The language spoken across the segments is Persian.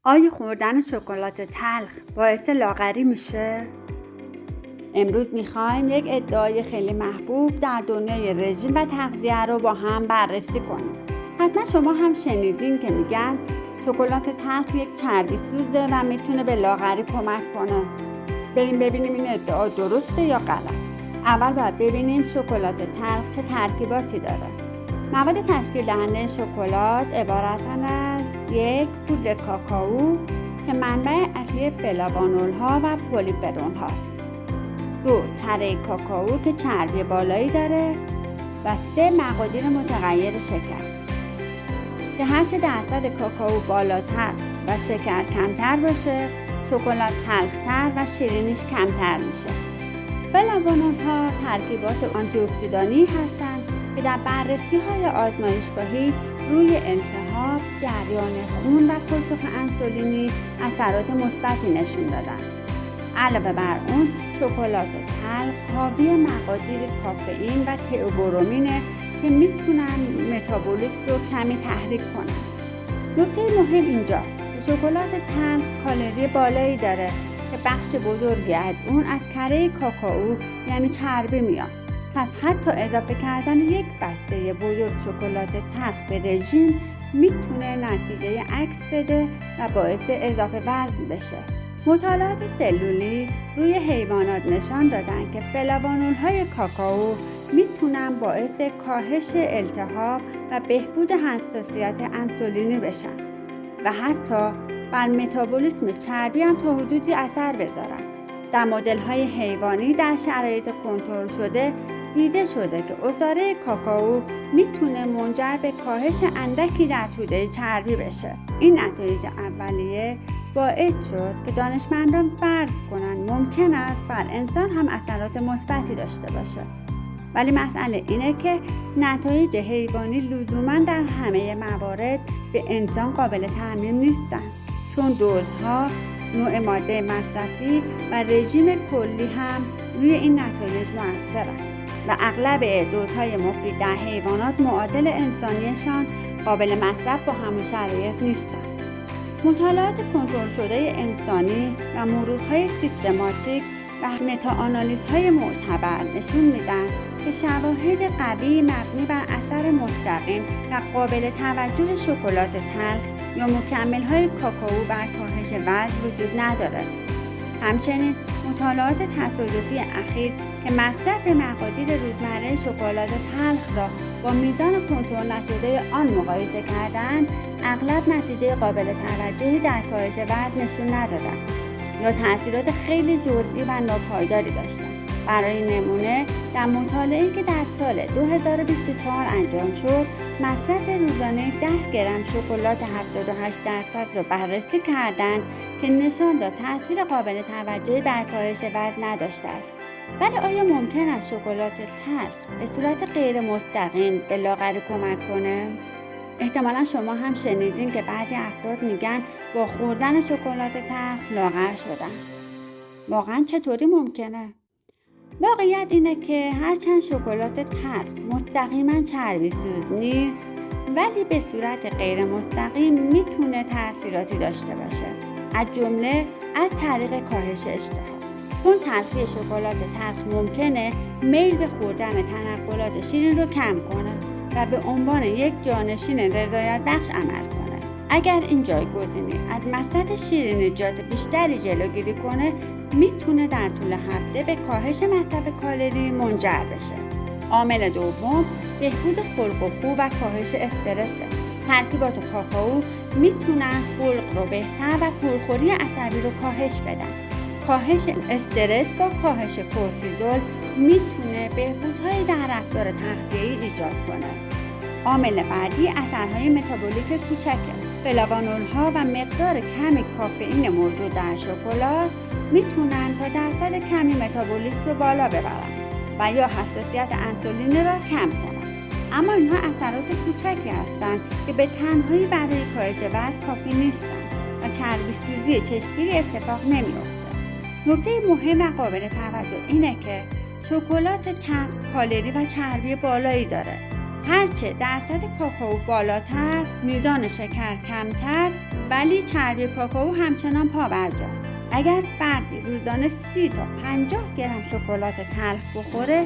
آیا خوردن شکلات تلخ باعث لاغری میشه؟ امروز میخوایم یک ادعای خیلی محبوب در دنیای رژیم و تغذیه رو با هم بررسی کنیم. حتما شما هم شنیدین که میگن شکلات تلخ یک چربی سوزه و میتونه به لاغری کمک کنه. بریم ببینیم این ادعا درسته یا غلط. اول باید ببینیم شکلات تلخ چه ترکیباتی داره. مواد تشکیل دهنده شکلات عبارتن از یک پودر کاکائو که منبع اصلی فلاوانول ها و پلیفنول هاست، 2 تره کاکائو که چربی بالایی داره و 3 مقادیر متغیر شکر که هرچه درصد کاکائو بالاتر و شکر کمتر باشه شکلات تلختر و شیرینیش کمتر میشه. فلاوانول ها ترکیبات آنتی اکسیدانی هستند که در بررسی‌های آزمایشگاهی روی التهاب، جریان خون و پرتوق انسولینی اثرات مثبتی نشون دادن. علاوه بر اون، شکلات تلخ حاوی مقادیر کافئین و تئوبرومینه که میتونن متابولیسم رو کمی تحریک کنن. نکته مهم اینجاست که شکلات تلخ کالری بالایی داره که بخش بزرگی از اون از کره کاکائو یعنی چربی میاد. پس حتی اضافه کردن یک بسته بزرگ شکلات تلخ به رژیم میتونه نتیجه عکس بده و باعث اضافه وزن بشه. مطالعات سلولی روی حیوانات نشان دادن که فلاوانول های کاکائو میتونن باعث کاهش التهاب و بهبود حساسیت انسولینی بشن و حتی بر متابولیسم چربی هم تا حدودی اثر بذارن. در مدل های حیوانی در شرایط کنترل شده دیده شده که عصاره کاکائو میتونه منجر به کاهش اندکی در توده چربی بشه. این نتایج اولیه باعث شد که دانشمندان فرض کنند ممکن است بر انسان هم اثرات مثبتی داشته باشه. ولی مسئله اینه که نتایج حیوانی لزوماً در همه موارد به انسان قابل تعمیم نیستن، چون دوزها، نوع ماده مصرفی و رژیم کلی هم روی این نتایج مؤثرن و اغلب دوزهای مفید در حیوانات معادل انسانیشان قابل مصرف با همون شرایط نیستن. مطالعات کنترل شده انسانی و مرورهای سیستماتیک و متاآنالیزهای معتبر نشون میدن که شواهد قوی مبنی بر اثر مستقیم و قابل توجه شکلات تلخ یا مکمل‌های کاکائو بر کاهش وزن وجود نداره. همچنین مطالعات تصادفی اخیر که مصرف مقادیر روزمره شکلات تلخ را با میزان کنترل نشده آن مقایسه کردند، اغلب نتیجه قابل توجهی در کاهش وزن نشون ندادند یا تأثیرات خیلی جزئی و ناپایداری داشتند. برای نمونه در مطالعه‌ای که در سال 2024 انجام شد، مصرف روزانه 10 گرم شکلات 78% را بررسی کردند که نشان داد تأثیر قابل توجهی بر کاهش وزن نداشته است. ولی آیا ممکن است شکلات تلخ به صورت غیر مستقیم به لاغری کمک کنه؟ احتمالا شما هم شنیدین که بعضی افراد میگن با خوردن شکلات تلخ لاغر شدن. واقعا چطوری ممکنه؟ واقعیت اینه که هرچند شکلات تلخ مستقیما چربی سوز نیست، ولی به صورت غیر مستقیم میتونه تأثیراتی داشته باشه، از جمله از طریق کاهش اشتها. چون تلخی شکلات تلخ ممکنه میل به خوردن تنقلات شیرین رو کم کنه و به عنوان یک جانشین رضایت بخش عمل کنه. اگر این جایگزینی از مصرف شیرینیجات بیشتری جلوگیری کنه، میتونه در طول هفته به کاهش مصرف کالری منجر بشه. عامل دوم بهبود خلق و خو و کاهش استرسه. ترکیبات کاکائو میتونن خلق رو بهتر و پرخوری عصبی رو کاهش بدن. کاهش استرس با کاهش کورتیزول میتونه بهبودهای در رفتار تغذیه‌ای ایجاد کنه. عامل بعدی اثرهای متابولیک کوچکه. فلاوانول ها و مقدار کمی کافئین موجود در شکلات میتونن تا درصد کمی متابولیسم رو بالا ببرن و یا حساسیت انسولین را کم کنن. اما اینها اثرات کوچکی هستند که به تنهایی برای کاهش وزن کافی نیستن و چربی سوزی چشمگیری اتفاق نمیفته. نکته مهم و قابل توجه اینه که شکلات تلخ کالری و چربی بالایی داره. هرچه درصد کاکائو بالاتر، میزان شکر کمتر، ولی چربی کاکائو همچنان پابرجاست. اگر فردی روزانه 30 تا 50 گرم شکلات تلخ بخوره،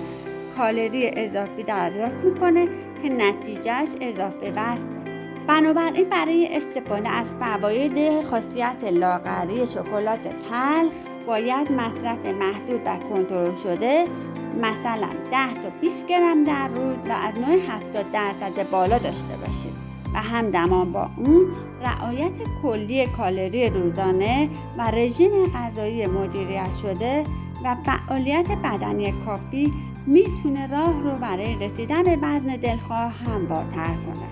کالری اضافی دریافت میکنه که نتیجهش اضافه وزنه. بنابراین برای استفاده از فواید خاصیت لاغری شکلات تلخ باید مصرف محدود و کنترل شده، مثلا 10 تا 20 گرم در روز و از نوع 70% بالا داشته باشید و همزمان با اون رعایت کلی کالری روزانه و رژیم غذایی مدیریت شده و فعالیت بدنی کافی میتونه راه رو برای رسیدن به وزن دلخواه هموارتر کنه.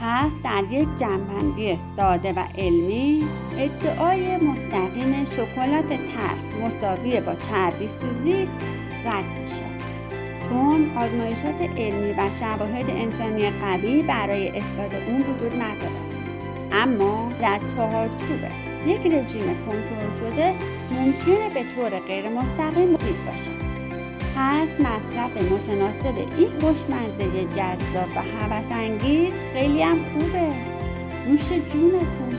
پس در یک جمع‌بندی ساده و علمی، ادعای مستقیم شکلات تلخ مساوی با چربی سوزی رد میشه، چون آزمایشات علمی و شواهد انسانی قوی برای اثبات اون وجود نداره. اما در چارچوب یک رژیم کنترل شده ممکنه به طور غیر مستقیم مفید باشه. پس مصرف متناسب این خوشمزه جذاب و هوس‌انگیز خیلی هم خوبه. نوش جونتون.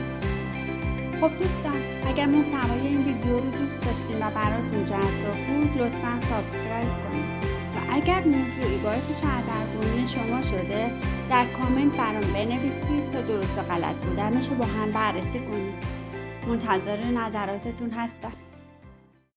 خب دوستان، اگر محتوای این ویدیو رو دوست داشتین و براتون جذاب بود، لطفاً سابسکرایب کنید و اگر موضوعی باعث سردرگمی شما شده، در کامنت برام بنویسید تا درست و غلط بودنش رو با هم بررسی کنیم. منتظر نظراتتون هستم.